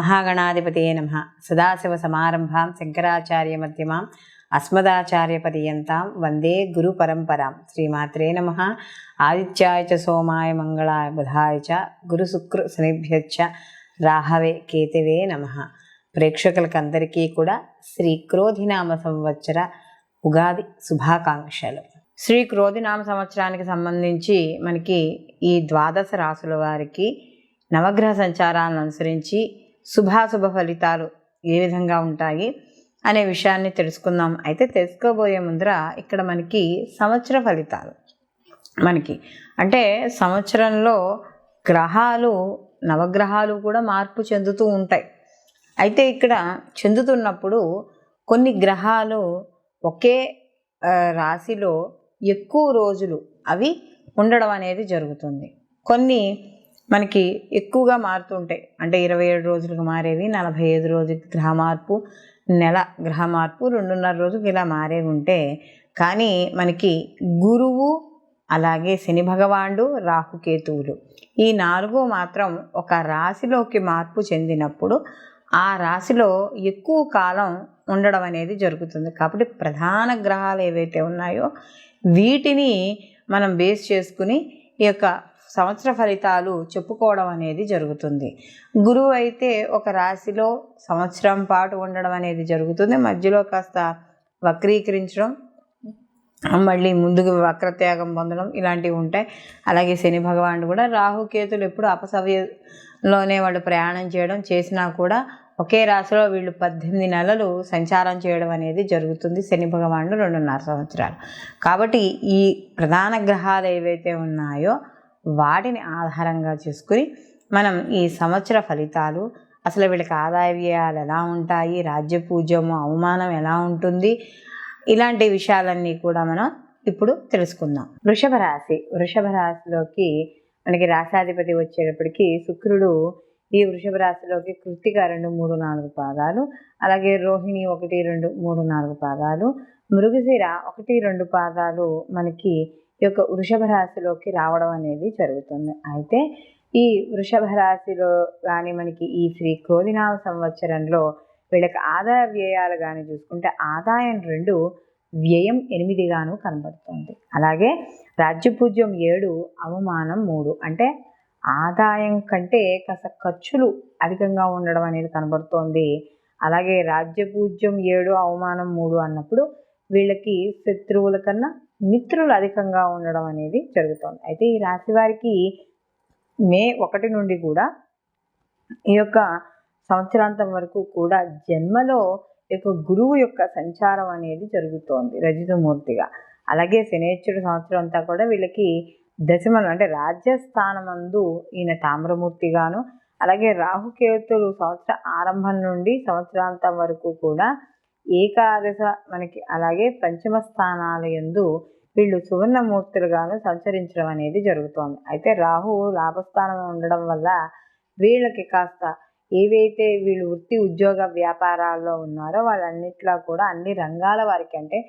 శ్రీమహాగణాధిపతయే నమః. సదాశివసమారంభాం శంకరాచార్యమధ్యమాం అస్మదాచార్యపర్యంతాం వందే గురుపరంపరాం. శ్రీమాత్రే నమః. ఆదిత్యాయ చ సోమాయ మంగళాయ బుధాయ చ గురుశుక్ర శనిభ్యశ్చ రాహవే కేతవే నమః. ప్రేక్షకులకందరికీ కూడా శ్రీ క్రోధినామ సంవత్సర ఉగాది శుభాకాంక్షలు. శ్రీ క్రోధినామ సంవత్సరానికి సంబంధించి మనకి ఈ ద్వాదశ రాసుల వారికి నవగ్రహ సంచారాలను అనుసరించి శుభాశుభ ఫలితాలు ఏ విధంగా ఉంటాయి అనే విషయాన్ని తెలుసుకుందాం. అయితే తెలుసుకోబోయే ముందర ఇక్కడ మనకి సంవత్సర ఫలితాలు మనకి అంటే సంవత్సరంలో గ్రహాలు నవగ్రహాలు కూడా మార్పు చెందుతూ ఉంటాయి. అయితే ఇక్కడ చెందుతున్నప్పుడు కొన్ని గ్రహాలు ఒకే రాశిలో ఎక్కువ రోజులు అవి ఉండడం అనేది జరుగుతుంది. కొన్ని మనకి ఎక్కువగా మారుతుంటాయి. అంటే 27 రోజులకు మారేవి, 45 రోజులకి గ్రహ మార్పు, నెల గ్రహ మార్పు, 2.5 రోజులకి ఇలా మారేవి ఉంటే, కానీ మనకి గురువు అలాగే శని భగవానుడు రాహుకేతువులు ఈ 4 మాత్రం ఒక రాశిలోకి మార్పు చెందినప్పుడు ఆ రాశిలో ఎక్కువ కాలం ఉండడం అనేది జరుగుతుంది. కాబట్టి ప్రధాన గ్రహాలు ఏవైతే ఉన్నాయో వీటిని మనం బేస్ చేసుకుని ఈ యొక్క సంవత్సర ఫలితాలు చెప్పుకోవడం అనేది జరుగుతుంది. గురువు అయితే ఒక రాశిలో సంవత్సరం పాటు ఉండడం అనేది జరుగుతుంది. మధ్యలో కాస్త వక్రీకరించడం, మళ్ళీ ముందుకు వక్రత్యాగం పొందడం ఇలాంటివి ఉంటాయి. అలాగే శని భగవానుడు కూడా రాహుకేతులు ఎప్పుడు అపసవ్యంలోనే వాళ్ళు ప్రయాణం చేయడం చేసినా కూడా ఒకే రాశిలో వీళ్ళు 18 నెలలు సంచారం చేయడం అనేది జరుగుతుంది. శని భగవానుడు 2.5 సంవత్సరాలు. కాబట్టి ఈ ప్రధాన గ్రహాలు ఏవైతే ఉన్నాయో వాటిని ఆధారంగా చేసుకుని మనం ఈ సంవత్సర ఫలితాలు, అసలు వీళ్ళకి ఆదాయ వ్యయాలు ఎలా ఉంటాయి, రాజ్యపూజ్యము అవమానం ఎలా ఉంటుంది, ఇలాంటి విషయాలన్నీ కూడా మనం ఇప్పుడు తెలుసుకుందాం. వృషభ రాశిలోకి మనకి రాశాధిపతి వచ్చేటప్పటికి శుక్రుడు ఈ వృషభ రాశిలోకి కృత్తిక 2, 3, 4 పాదాలు, అలాగే రోహిణి 1, 2, 3, 4 పాదాలు, మృగశిర 1, 2 పాదాలు మనకి ఈ యొక్క వృషభ రాశిలోకి రావడం అనేది జరుగుతుంది. అయితే ఈ వృషభ రాశిలో కానీ మనకి ఈ శ్రీ క్రోధినామ సంవత్సరంలో వీళ్ళకి ఆదాయ వ్యయాలు కానీ చూసుకుంటే ఆదాయం 2, వ్యయం 8 గాను కనబడుతుంది. అలాగే రాజ్యపూజ్యం 7, అవమానం 3. అంటే ఆదాయం కంటే కాస్త ఖర్చులు అధికంగా ఉండడం అనేది కనబడుతోంది. అలాగే రాజ్యపూజ్యం 7, అవమానం 3 అన్నప్పుడు వీళ్ళకి శత్రువుల కన్నా మిత్రులు అధికంగా ఉండడం అనేది జరుగుతుంది. అయితే ఈ రాశి వారికి మే 1 నుండి కూడా ఈ యొక్క సంవత్సరాంతం వరకు కూడా జన్మలో యొక్క గురువు యొక్క సంచారం అనేది జరుగుతోంది రజితమూర్తిగా. అలాగే శనేశ్వరుడు సంవత్సరం అంతా కూడా వీళ్ళకి దశమంలో అంటే రాజ్యస్థానమందు ఈయన తామ్రమూర్తిగాను, అలాగే రాహుకేతులు సంవత్సర ఆరంభం నుండి సంవత్సరాంతం వరకు కూడా ఏకాదశ మనకి అలాగే పంచమ స్థానాల యందు వీళ్ళు సువర్ణమూర్తులుగాను సంచరించడం అనేది జరుగుతోంది. అయితే రాహు లాభస్థానం ఉండడం వల్ల వీళ్ళకి కాస్త ఏవైతే వీళ్ళు వృత్తి ఉద్యోగ వ్యాపారాల్లో ఉన్నారో వాళ్ళన్నిట్లో కూడా అన్ని రంగాల వారికి అంటే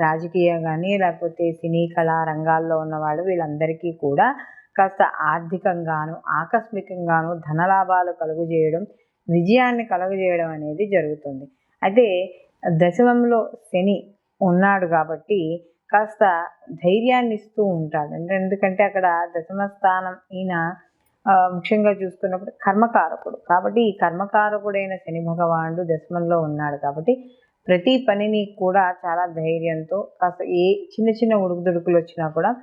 రాజకీయం కానీ లేకపోతే సినీ కళా రంగాల్లో ఉన్నవాళ్ళు వీళ్ళందరికీ కూడా కాస్త ఆర్థికంగాను ఆకస్మికంగాను ధనలాభాలు కలుగజేయడం, విజయాన్ని కలుగజేయడం అనేది జరుగుతుంది. అయితే దశమంలో శని ఉన్నాడు కాబట్టి కాస్త ధైర్యాన్ని ఇస్తూ ఉంటాడు. ఎందుకంటే అక్కడ దశమ స్థానం ఈయన ముఖ్యంగా చూసుకున్నప్పుడు కర్మకారకుడు కాబట్టి ఈ కర్మకారకుడైన శని భగవానుడు దశమంలో ఉన్నాడు కాబట్టి ప్రతి పనిని కూడా చాలా ధైర్యంతో కాస్త ఏ చిన్న చిన్న ఉడుకుదుడుకులు వచ్చినా కూడా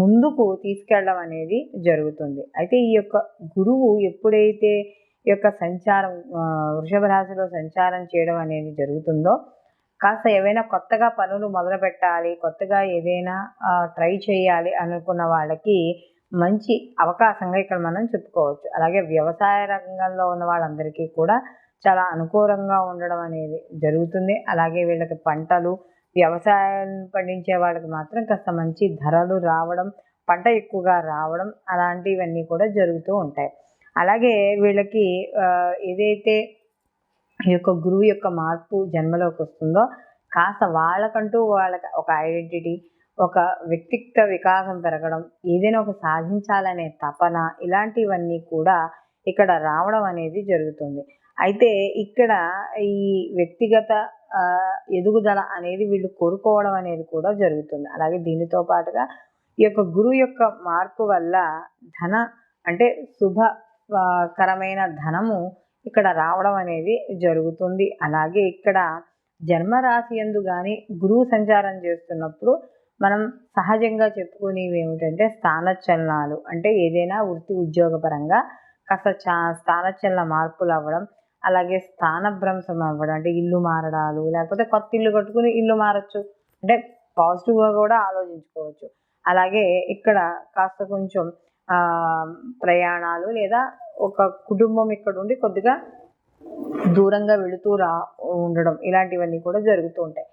ముందుకు తీసుకెళ్ళడం అనేది జరుగుతుంది. అయితే ఈ యొక్క గురువు ఎప్పుడైతే ఈ యొక్క సంచారం వృషభ రాశిలో సంచారం చేయడం అనేది జరుగుతుందో కాస్త ఏవైనా కొత్తగా పనులు మొదలు పెట్టాలి, కొత్తగా ఏదైనా ట్రై చేయాలి అనుకున్న వాళ్ళకి మంచి అవకాశంగా ఇక్కడ మనం చెప్పుకోవచ్చు. అలాగే వ్యవసాయ రంగంలో ఉన్న వాళ్ళందరికీ కూడా చాలా అనుకూలంగా ఉండడం అనేది జరుగుతుంది. అలాగే వీళ్ళకి పంటలు వ్యవసాయం పండించే వాళ్ళకి మాత్రం కాస్త మంచి ధరలు రావడం, పంట ఎక్కువగా రావడం అలాంటివన్నీ కూడా జరుగుతూ ఉంటాయి. అలాగే వీళ్ళకి ఏదైతే ఈ యొక్క గురువు యొక్క మార్పు జన్మలోకి వస్తుందో కాస్త వాళ్ళకంటూ వాళ్ళకి ఒక ఐడెంటిటీ, ఒక వ్యక్తిత్వ వికాసం పెరగడం, ఏదైనా ఒక సాధించాలనే తపన ఇలాంటివన్నీ కూడా ఇక్కడ రావడం అనేది జరుగుతుంది. అయితే ఇక్కడ ఈ వ్యక్తిగత ఎదుగుదల అనేది వీళ్ళు కోరుకోవడం అనేది కూడా జరుగుతుంది. అలాగే దీనితో పాటుగా ఈ యొక్క గురువు యొక్క మార్పు వల్ల ధన అంటే శుభకరమైన ధనము ఇక్కడ రావడం అనేది జరుగుతుంది. అలాగే ఇక్కడ జన్మరాశి యందు కానీ గురువు సంచారం చేస్తున్నప్పుడు మనం సహజంగా చెప్పుకునేవి ఏమిటంటే స్థానచలనాలు, అంటే ఏదైనా వృత్తి ఉద్యోగపరంగా కాస్త స్థానచలన మార్పులు అవ్వడం, అలాగే స్థానభ్రంశం అవ్వడం, అంటే ఇల్లు మారడాలు, లేకపోతే కొత్త ఇల్లు కట్టుకుని ఇల్లు మారచ్చు, అంటే పాజిటివ్గా కూడా ఆలోచించుకోవచ్చు. అలాగే ఇక్కడ కాస్త కొంచెం ప్రయాణాలు, లేదా ఒక కుటుంబం ఇక్కడ ఉండి కొద్దిగా దూరంగా వెళుతూ ఉండడం, ఇలాంటివన్నీ కూడా జరుగుతూ ఉంటాయి.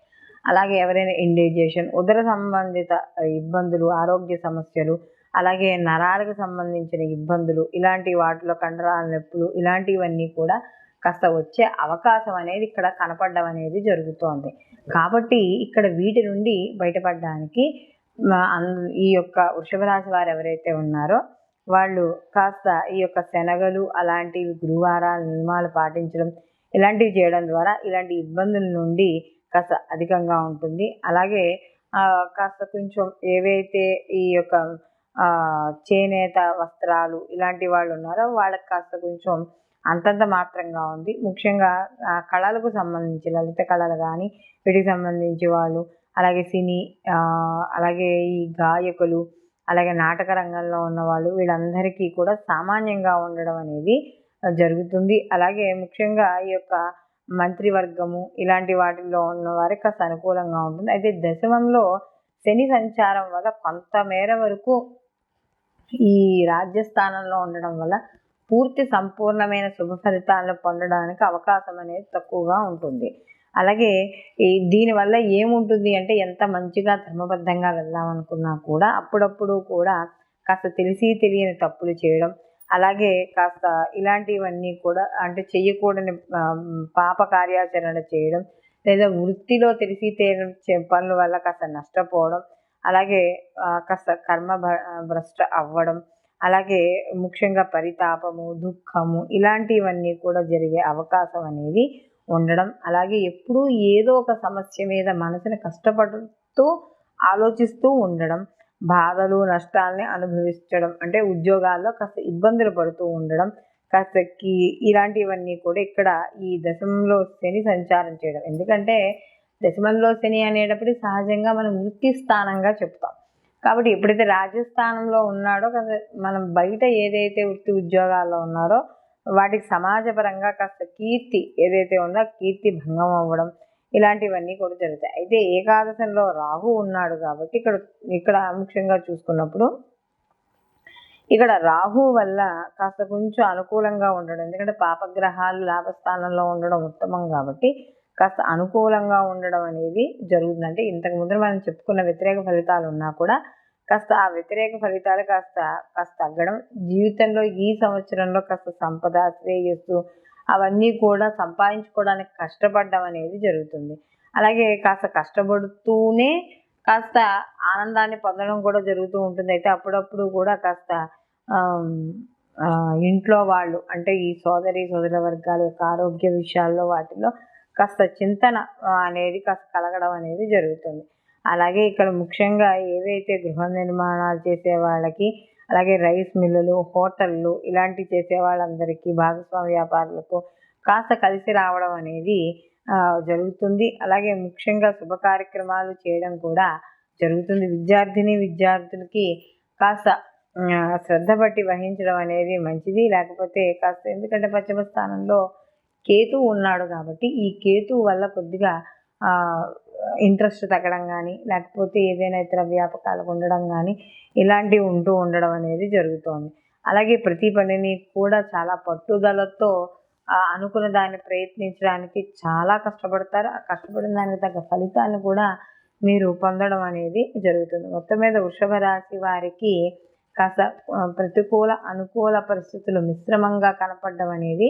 అలాగే ఎవరైనా ఇండైజేషన్, ఉదర సంబంధిత ఇబ్బందులు, ఆరోగ్య సమస్యలు, అలాగే నరాలకు సంబంధించిన ఇబ్బందులు, ఇలాంటి వాటిలో కండరాల నొప్పులు, ఇలాంటివన్నీ కూడా కాస్త వచ్చే అవకాశం అనేది ఇక్కడ కనపడడం అనేది జరుగుతోంది. కాబట్టి ఇక్కడ వీటి నుండి బయటపడడానికి ఈ యొక్క వృషభ రాశి వారు ఎవరైతే ఉన్నారో వాళ్ళు కాస్త ఈ యొక్క శనగలు అలాంటివి, గురువారాలు, నియమాలు పాటించడం, ఇలాంటివి చేయడం ద్వారా ఇలాంటి ఇబ్బందుల నుండి కాస్త అధికంగా ఉంటుంది. అలాగే కాస్త కొంచెం ఏవైతే ఈ యొక్క చేనేత వస్త్రాలు ఇలాంటి వాళ్ళు ఉన్నారో వాళ్ళకి కాస్త కొంచెం అంతంత మాత్రంగా ఉంది. ముఖ్యంగా కళలకు సంబంధించి లలిత కళలు కానీ వీటికి సంబంధించి వాళ్ళు, అలాగే సినీ, అలాగే ఈ గాయకులు, అలాగే నాటక రంగంలో ఉన్నవాళ్ళు, వీళ్ళందరికీ కూడా సామాన్యంగా ఉండడం అనేది జరుగుతుంది. అలాగే ముఖ్యంగా ఈ యొక్క మంత్రివర్గము ఇలాంటి వాటిల్లో ఉన్న వారికి కాస్త అనుకూలంగా ఉంటుంది. అయితే దశమంలో శని సంచారం వల్ల కొంతమేర వరకు ఈ రాజ్యస్థానంలో ఉండడం వల్ల పూర్తి సంపూర్ణమైన శుభ ఫలితాలను పొందడానికి అవకాశం అనేది తక్కువగా ఉంటుంది. అలాగే దీనివల్ల ఏముంటుంది అంటే ఎంత మంచిగా ధర్మబద్ధంగా వెళ్దామనుకున్నా కూడా అప్పుడప్పుడు కూడా కాస్త తెలిసి తెలియని తప్పులు చేయడం, అలాగే కాస్త ఇలాంటివన్నీ కూడా అంటే చెయ్యకూడని పాప కార్యాచరణ చేయడం, లేదా వృత్తిలో తెలిసి తెలియని పనుల వల్ల కాస్త నష్టపోవడం, అలాగే కాస్త కర్మ భ్రష్ట అవ్వడం, అలాగే ముఖ్యంగా పరితాపము, దుఃఖము, ఇలాంటివన్నీ కూడా జరిగే అవకాశం అనేది ఉండడం, అలాగే ఎప్పుడూ ఏదో ఒక సమస్య మీద మనసుని కష్టపడుతూ ఆలోచిస్తూ ఉండడం, బాధలు నష్టాలని అనుభవించడం, అంటే ఉద్యోగాల్లో కాస్త ఇబ్బందులు పడుతూ ఉండడం, కాస్త ఇలాంటివన్నీ కూడా ఇక్కడ ఈ దశమంలో శని సంచారం చేయడం. ఎందుకంటే దశమంలో శని అనేటప్పుడు సహజంగా మనం వృత్తి స్థానంగా చెప్తాం. కాబట్టి ఎప్పుడైతే రాజస్థానంలో ఉన్నాడో మనం బయట ఏదైతే వృత్తి ఉద్యోగాల్లో ఉన్నారో వాటికి సమాజపరంగా కాస్త కీర్తి ఏదైతే ఉందో కీర్తి భంగం అవ్వడం, ఇలాంటివన్నీ కూడా జరుగుతాయి. అయితే ఏకాదశంలో రాహు ఉన్నాడు కాబట్టి ఇక్కడ ముఖ్యంగా చూసుకున్నప్పుడు ఇక్కడ రాహు వల్ల కాస్త కొంచెం అనుకూలంగా ఉండడం, ఎందుకంటే పాపగ్రహాలు లాభస్థానంలో ఉండడం ఉత్తమం కాబట్టి కాస్త అనుకూలంగా ఉండడం అనేది జరుగుతుంది. అంటే ఇంతకు ముందు మనం చెప్పుకున్న వ్యతిరేక ఫలితాలు ఉన్నా కూడా కాస్త ఆ వ్యతిరేక ఫలితాలు కాస్త తగ్గడం, జీవితంలో ఈ సంవత్సరంలో కాస్త సంపద, శ్రేయస్సు అవన్నీ కూడా సంపాదించుకోవడానికి కష్టపడడం అనేది జరుగుతుంది. అలాగే కాస్త కష్టపడుతూనే కాస్త ఆనందాన్ని పొందడం కూడా జరుగుతూ ఉంటుంది. అయితే అప్పుడప్పుడు కూడా కాస్త ఇంట్లో వాళ్ళు, అంటే ఈ సోదర వర్గాల యొక్క ఆరోగ్య విషయాల్లో వాటిలో కాస్త చింతన అనేది కాస్త కలగడం అనేది జరుగుతుంది. అలాగే ఇక్కడ ముఖ్యంగా ఏవైతే గృహ నిర్మాణాలు చేసే వాళ్ళకి, అలాగే రైస్ మిల్లులు, హోటళ్ళు ఇలాంటివి చేసే వాళ్ళందరికీ, భాగస్వామ్య వ్యాపారులకు కాస్త కలిసి రావడం అనేది జరుగుతుంది. అలాగే ముఖ్యంగా శుభ కార్యక్రమాలు చేయడం కూడా జరుగుతుంది. విద్యార్థులకి కాస్త శ్రద్ధ బట్టి వహించడం అనేది మంచిది. లేకపోతే కాస్త, ఎందుకంటే పశ్చిమ స్థానంలో కేతువు ఉన్నాడు కాబట్టి ఈ కేతువు వల్ల కొద్దిగా ఇంట్రెస్ట్ తగ్గడం కానీ, లేకపోతే ఏదైనా ఇతర వ్యాపకాలకు ఉండడం కానీ, ఇలాంటివి ఉంటూ ఉండడం అనేది జరుగుతోంది. అలాగే ప్రతి పనిని కూడా చాలా పట్టుదలతో అనుకున్న దాన్ని ప్రయత్నించడానికి చాలా కష్టపడతారు. ఆ కష్టపడిన దానికి తగ్గ ఫలితాన్ని కూడా మీరు పొందడం అనేది జరుగుతుంది. మొత్తం మీద వృషభ రాశి వారికి కాస్త ప్రతికూల అనుకూల పరిస్థితులు మిశ్రమంగా కనపడడం అనేది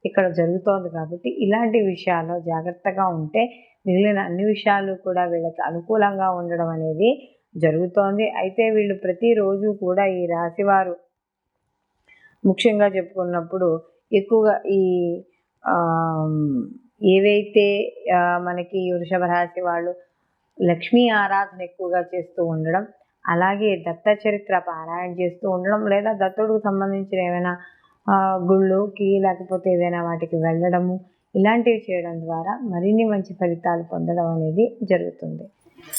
ఇక్కడ జరుగుతోంది. కాబట్టి ఇలాంటి విషయాల్లో జాగ్రత్తగా ఉంటే మిగిలిన అన్ని విషయాలు కూడా వీళ్ళకి అనుకూలంగా ఉండడం అనేది జరుగుతోంది. అయితే వీళ్ళు ప్రతిరోజు కూడా ఈ రాశివారు ముఖ్యంగా చెప్పుకున్నప్పుడు ఎక్కువగా ఈ ఏవైతే మనకి వృషభ రాశి వాళ్ళు లక్ష్మీ ఆరాధన ఎక్కువగా చేస్తూ ఉండడం, అలాగే దత్త చరిత్ర పారాయణ చేస్తూ ఉండడం, లేదా దత్తుడికి సంబంధించిన ఏమైనా గుళ్ళుకి లేకపోతే ఏదైనా వాటికి వెళ్ళడము, ఇలాంటివి చేయడం ద్వారా మరిన్ని మంచి ఫలితాలు పొందడం అనేది జరుగుతుంది.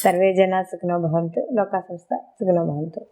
సర్వే జన సుఖినో భవంతు, లోకా సంస్థ సుఖినో భవంతు.